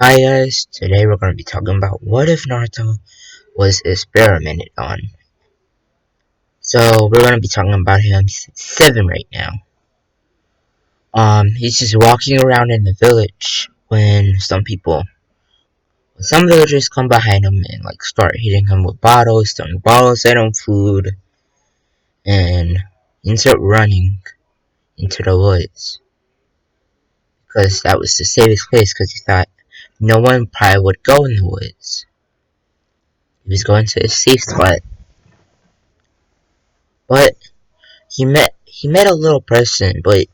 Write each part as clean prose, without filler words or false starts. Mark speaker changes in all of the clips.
Speaker 1: Hi guys, today we're going to be talking about what if Naruto was experimented on. So we're going to be talking about him. He's 7 right now. He's just walking around in the village when some villagers come behind him and like start hitting him with bottles, throwing bottles at him, food, and he start running into the woods because that was the safest place because he thought no one probably would go in the woods. He was going to a safe spot, but he met a little person, but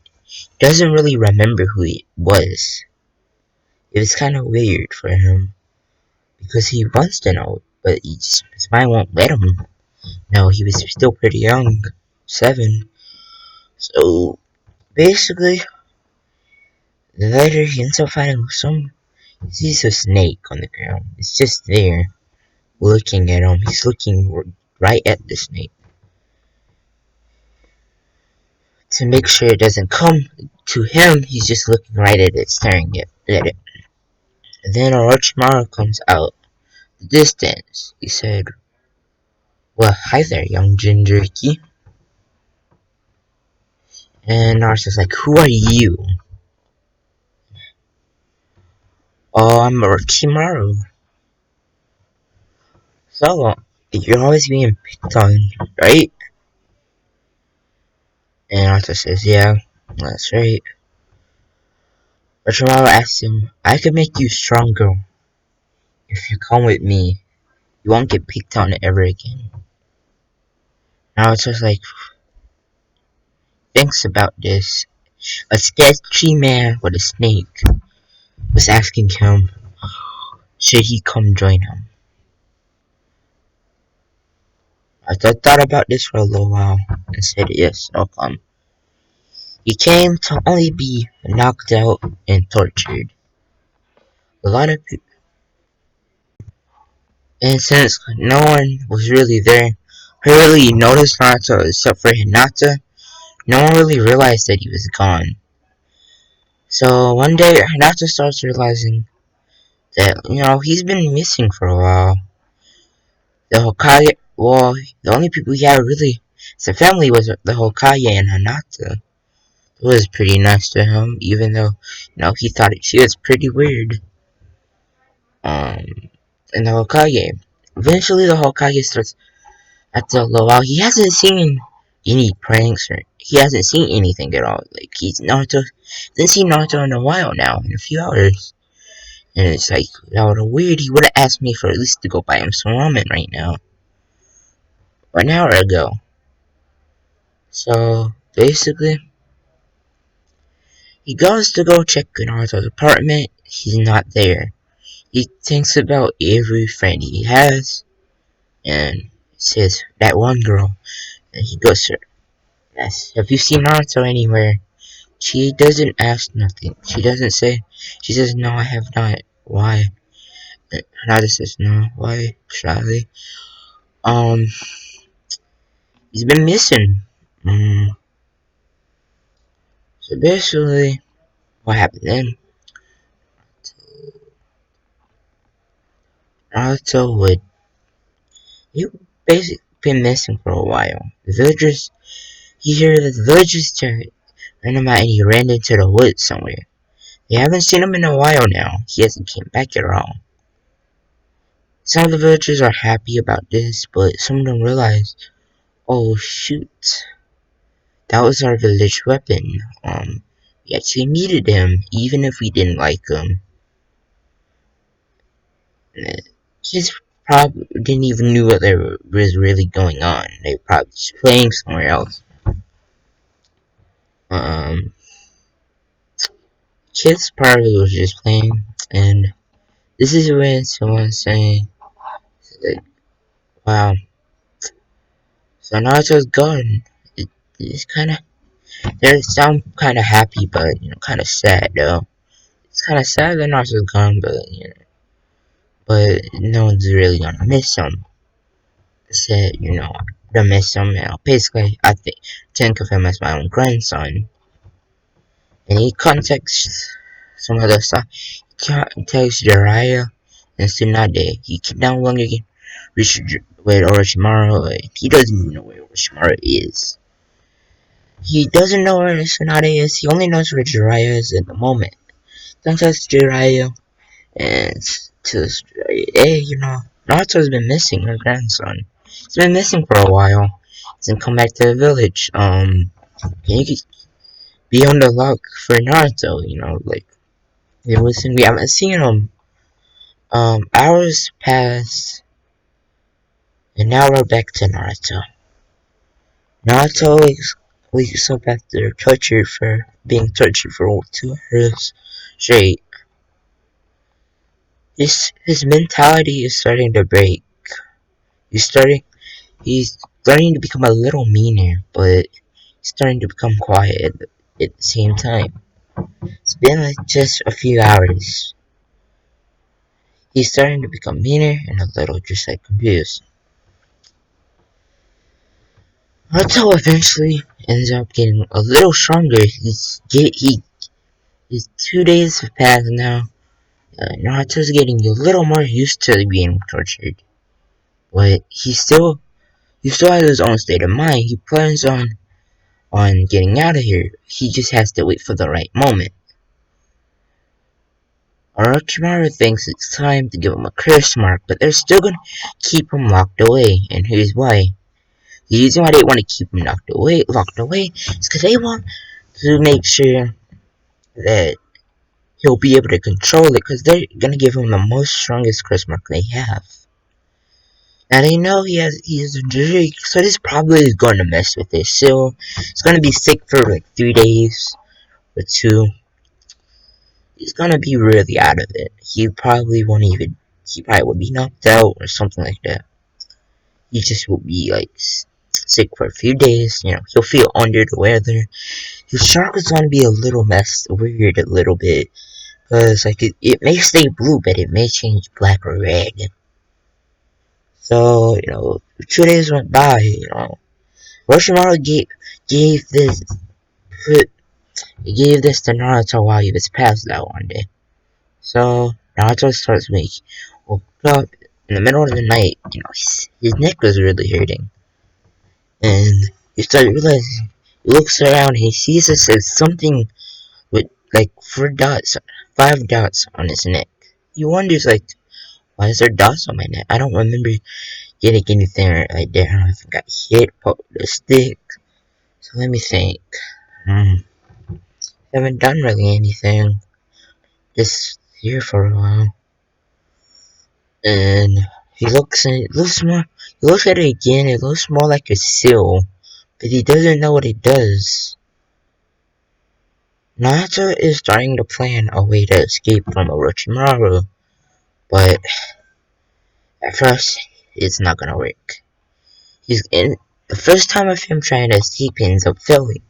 Speaker 1: doesn't really remember who he was. It was kind of weird for him because he wants to know, but his mind won't let him know. He was still pretty young, 7. So basically, later he ends up finding he sees a snake on the ground. It's just there, looking at him. He's looking right at the snake to make sure it doesn't come to him. He's just looking right at it, staring at it. And then Orochimaru comes out the distance. He said, "Well, hi there, young Jinchuriki." And Naruto's like, "Who are you?" "Oh, I'm Orochimaru." "So, you're always being picked on, right?" And Naruto says, "Yeah, that's right." Orochimaru asks him, "I could make you stronger if you come with me. You won't get picked on ever again." Naruto's like, thinks about this. A sketchy man with a snake was asking him, should he come join him? I thought about this for a little while and said, yes, I'll come. He came to only be knocked out and tortured. A lot of people, and since no one was really there who really noticed Naruto except for Hinata, no one really realized that he was gone. So one day, Hinata starts realizing that, he's been missing for a while. The Hokage, well, the only people he had really as a family was the Hokage and Hinata. It was pretty nice to him, even though, he thought she was pretty weird. Um, and the Hokage. Eventually, the Hokage starts after a little while. He hasn't seen any pranks or he hasn't seen anything at all. Like he's Naruto, didn't see Naruto in a while now, in a few hours. And it's like, that would have weird. He would have asked me for at least to go buy him some ramen right now, or an hour ago. So basically, he goes to go check Naruto's apartment. He's not there. He thinks about every friend he has, and says that one girl, and he goes to her. Yes, have you seen Naruto anywhere? She doesn't ask nothing. She doesn't say. She says, no, I have not. Why? Naruto says, no. Why? Shyly. Um, he's been missing. So basically, what happened then? Naruto would. He basically been missing for a while. The villagers. He heard that the villagers ran him out and he ran into the woods somewhere. They haven't seen him in a while now. He hasn't came back at all. Some of the villagers are happy about this, but some of them realize, oh shoot, that was our village weapon. We actually needed him, even if we didn't like him. Kids probably didn't even knew what there was really going on. They were probably just playing somewhere else. Um, Kids probably was just playing, and this is when someone's saying, like, wow, so Naruto's gone. It's kind of, they sound kind of happy, but, kind of sad, though. It's kind of sad that Naruto's gone, but no one's really gonna miss him. I said, gonna miss him, basically, think of him as my own grandson. And he contacts some other stuff. tells Jiraiya and Tsunade he can no longer reach with Orochimaru. He doesn't even know where Orochimaru is. He doesn't know where Tsunade is. He only knows where Jiraiya is at the moment. Then tells Jiraiya and to hey, Naruto's been missing her grandson. He's been missing for a while. He hasn't come back to the village. Can you be on the look for Naruto? We haven't seen him. Hours pass, and now we're back to Naruto. Naruto wakes up after being tortured for 2 hours straight. His mentality is starting to break. He's starting he's starting to become a little meaner, but he's starting to become quiet at the same time. It's been like just a few hours. He's starting to become meaner and a little just like confused. Naruto eventually ends up getting a little stronger. He's 2 days have passed now. Naruto's getting a little more used to being tortured, but he still has his own state of mind. He plans on getting out of here. He just has to wait for the right moment. Orochimaru thinks it's time to give him a curse mark, but they're still gonna keep him locked away, and here's why. The reason why they want to keep him locked away, is because they want to make sure that he'll be able to control it, because they're gonna give him the most strongest curse mark they have. Now they know he has a injury, so this probably is going to mess with it. So he's gonna be sick for like 3 days or two. He's gonna be really out of it. He probably would be knocked out or something like that. He just will be like sick for a few days. He'll feel under the weather. His shark is gonna be a little weird a little bit. Because like it may stay blue, but it may change black or red. So, 2 days went by, Orochimaru put, gave this to Naruto while he was passed out one day. So, Naruto starts woke up in the middle of the night, his neck was really hurting. And he started realizing, he looks around and he sees this as something with like 5 dots on his neck. He wonders like, why is there dots on my neck? I don't remember getting anything like that. I don't know if I got hit, poked with a stick. So let me think. Haven't done really anything. Just here for a while. And he looks at it again, it looks more like a seal. But he doesn't know what it does. Naruto is starting to plan a way to escape from Orochimaru. But at first, it's not gonna work. The first time of him trying to escape, he ends up failing.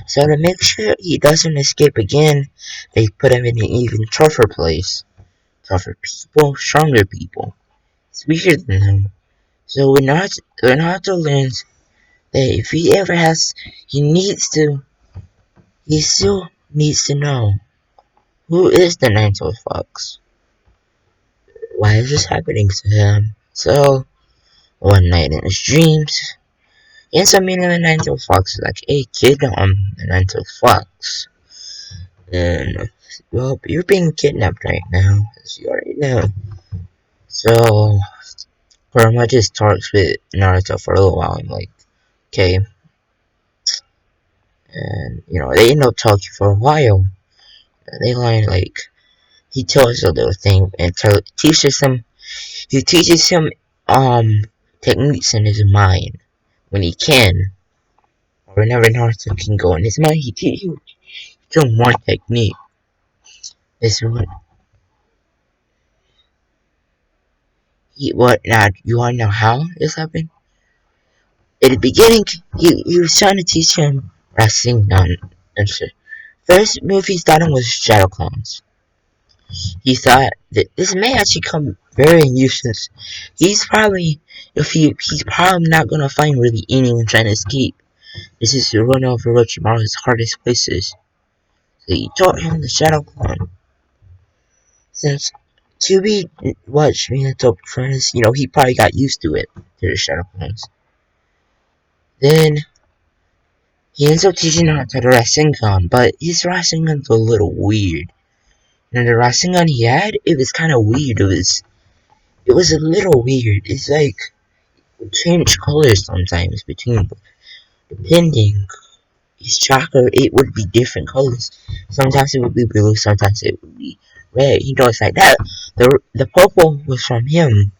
Speaker 1: So to make sure he doesn't escape again, they put him in an even tougher place. Tougher people, stronger people. It's weaker than him. So when Naruto learns that if he ever he still needs to know, who is the Nine-Tailed Fox? Why is this happening to him? So, one night in his dreams, he ends up meeting the Nine-Tailed Fox. He's like, hey kid, I'm the Nine-Tailed Fox. And, well, you're being kidnapped right now, as you already know. So, Kurama just talks with Naruto for a little while. I'm like, okay. And, they end up talking for a while. They learn, like, he tells a little thing and he teaches him, techniques in his mind when he can. Or whenever Naruto can go in his mind, he teaches him one technique. This one. What now? You wanna know how this happened? At the beginning, he was trying to teach him wrestling down and shit. First move he started was shadow clones. He thought that this may actually come very in useless. He's probably not gonna find really anyone trying to escape. This is one of Orochimaru's hardest places. So he taught him the shadow clone. Since Kyuubi watched Minato furnace, he probably got used to it, to the shadow clones. Then he ends up teaching Naruto the Rasengan, but his Rasengan's a little weird. And the Rasengan he had, it was kind of weird. It was a little weird. It's like it changed colors sometimes between depending his chakra. It would be different colors. Sometimes it would be blue. Sometimes it would be red. It's like that. The purple was from him.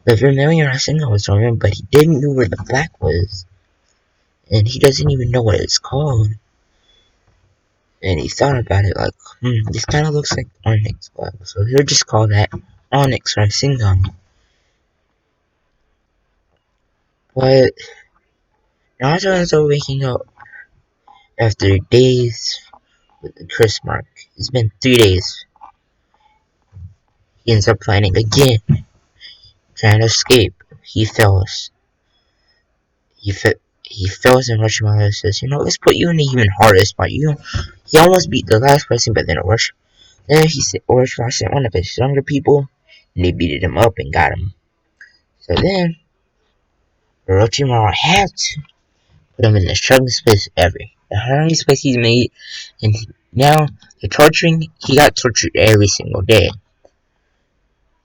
Speaker 1: The vermilion Rasengan was from him, but he didn't know where the black was, and he doesn't even know what it's called. And he thought about it like, this kind of looks like Onyx Black, so he'll just call that Onyx Rasengan. But Naruto ends up waking up after days with the curse mark. It's been 3 days. He ends up planning again, trying to escape. He fails. He fails, and Orochimaru says, let's put you in an even harder spot. He almost beat the last person, but then Orochimaru sent one of his younger people, and they beat him up and got him. So then, Orochimaru had to put him in the strongest place ever. The hardest place he's made, and now he got tortured every single day.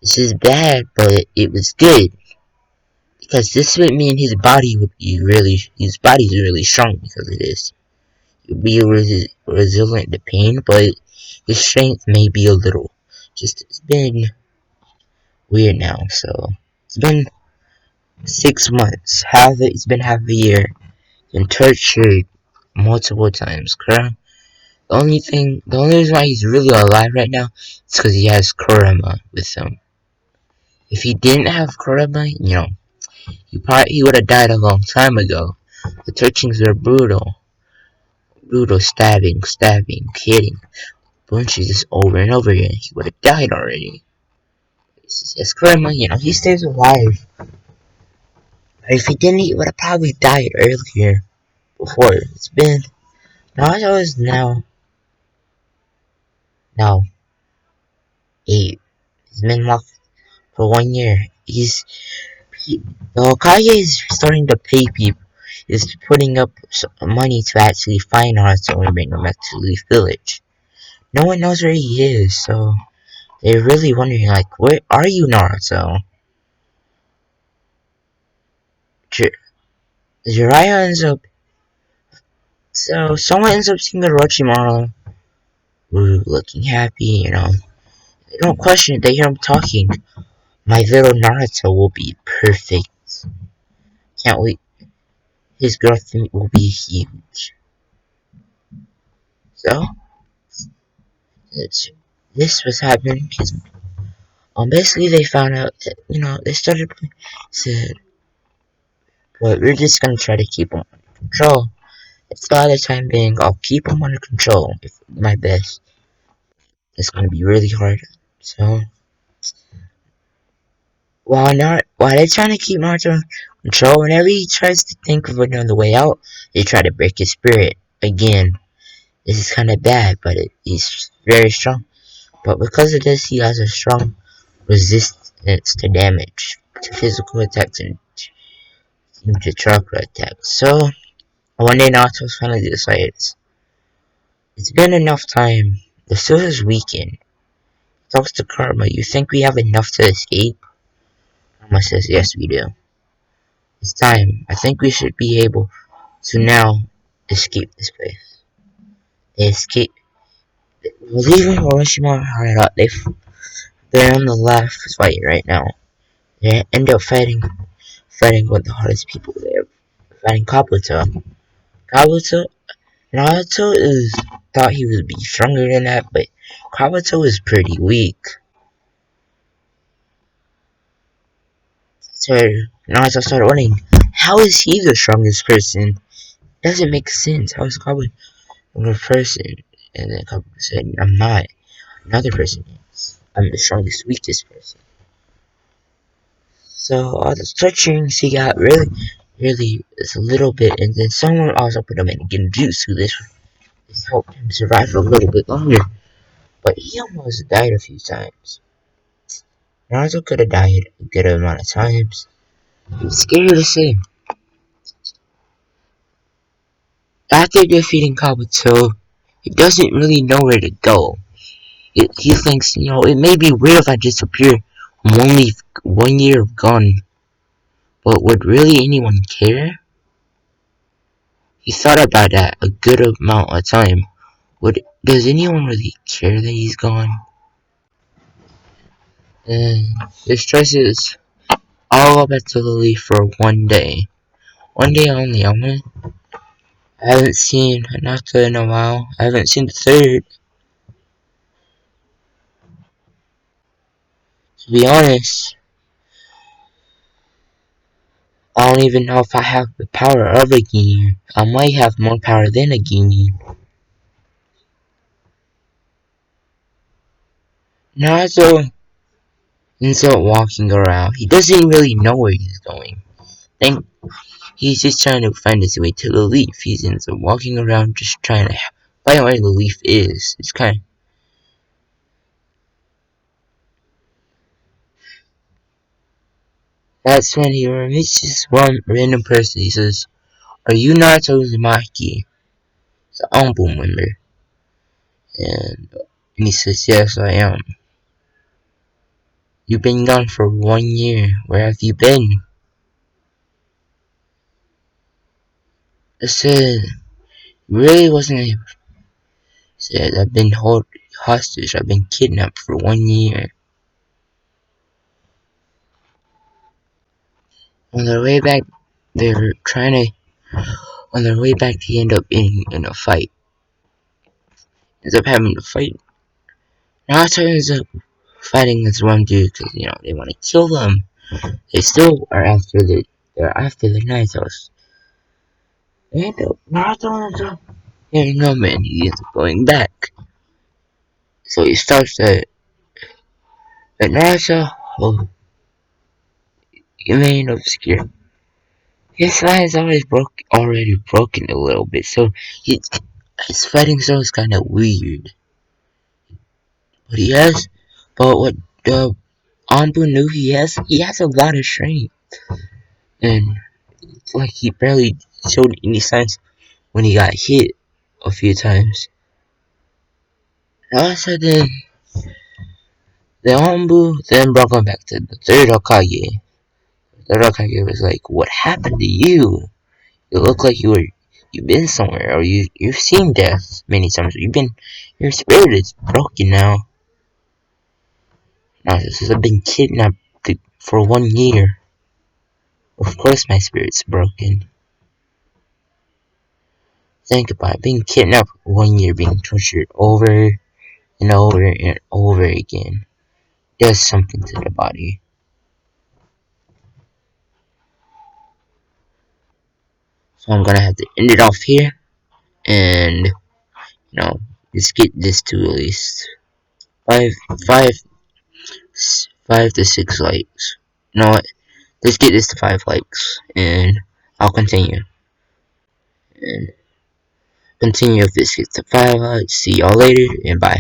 Speaker 1: This is bad, but it was good. Because this would mean his body's really strong because of this. He'll be resilient to pain, but his strength may be a little. It's been weird now, so. It's been 6 months. It's been half a year. Been tortured multiple times, correct? The only reason why he's really alive right now is because he has Kurama with him. If he didn't have Kurama, he would have died a long time ago. The torturings were brutal, stabbing, hitting, punches just over and over again. He would have died already. It's Kurama, he stays alive. But if he didn't, he would have probably died earlier. Before it's been Naruto is now 8. He's been locked for 1 year. The Hokage is starting to pay people, is putting up money to actually find Naruto and bring him back to Leaf Village. No one knows where he is, so they're really wondering, like, where are you, Naruto? Jiraiya ends up, so someone ends up seeing Orochimaru, looking happy, They don't question it, they hear him talking. My little Naruto will be perfect. Can't wait. His growth will be huge. So, this was happening because basically they found out that, they said, but we're just gonna try to keep him under control. It's the other time being, I'll keep him under control if my best. It's gonna be really hard. So, while they're trying to keep Naruto under control, whenever he tries to think of another way out, they try to break his spirit again. This is kind of bad, but he's very strong. But because of this, he has a strong resistance to damage, to physical attacks, and to chakra attacks. So, one day Naruto finally decides, it's been enough time. The sword is weakened. Talks to Karma, you think we have enough to escape? Karma says, yes we do. It's time. I think we should be able to now escape this place. They escape. Leaving Orochimaru Harada, they're on the left fight right now. They end up fighting with the hardest people there. Fighting Kabuto. Naruto thought he would be stronger than that, but Kabuto is pretty weak. So Naruto started wondering, how is he the strongest person? Doesn't make sense. How is Kabuto the strongest person? And then Kabuto said, I'm not. Another person is. I'm the strongest, weakest person. So all the torturings he got really is a little bit, and then someone also put him in Genjutsu. This helped him survive for a little bit longer. but he almost died a few times. Naruto could have died a good amount of times. It's scary to say. After defeating Kabuto, he doesn't really know where to go. He thinks, it may be weird if I disappear. I'm only 1 year gone. But would really anyone care? He thought about that a good amount of time. Does anyone really care that he's gone? And this choice is all up to Lily for 1 day. 1 day only, I haven't seen Hinata in a while. I haven't seen the third. To be honest, I don't even know if I have the power of a Ginyu. I might have more power than a Ginyu. Naruto ends up walking around. He doesn't really know where he's going. Think he's just trying to find his way to the leaf. He ends up walking around just trying to find where the leaf is. It's kind of... That's when he meets this one random person. He says, "Are you Naruto Uzumaki?" It's an Umbu member. And he says, "Yes, I am." "You've been gone for 1 year. Where have you been?" I said, "Really wasn't able." Said, "I've been held hostage. I've been kidnapped for 1 year." On their way back, they were trying to. On their way back, they end up in a fight. Ends up having a fight. Naruto ends up fighting this one dude because they want to kill them. They still are after the Naruto's. And Naruto ends up hitting him, and he ends up going back. So he starts at Naruto. Oh, you may end up scared. His line is already broken a little bit, so his fighting style is kind of weird. But what the Anbu knew he has a lot of strength, and like he barely showed any signs when he got hit a few times. And all of a sudden, the Anbu then brought him back to the third Hokage. The third Hokage was like, "What happened to you? You look like you've been somewhere, or you've seen death many times. Your spirit is broken now." Now this has been kidnapped for 1 year. Of course my spirit's broken. Think about it, being kidnapped for 1 year, being tortured over and over and over again. Does something to the body. So I'm gonna have to end it off here, and let's get this to at least five, five, 5 to 6 likes. You know what? Let's get this to 5 likes, and I'll continue. And continue if this gets to 5 likes. See y'all later, and bye.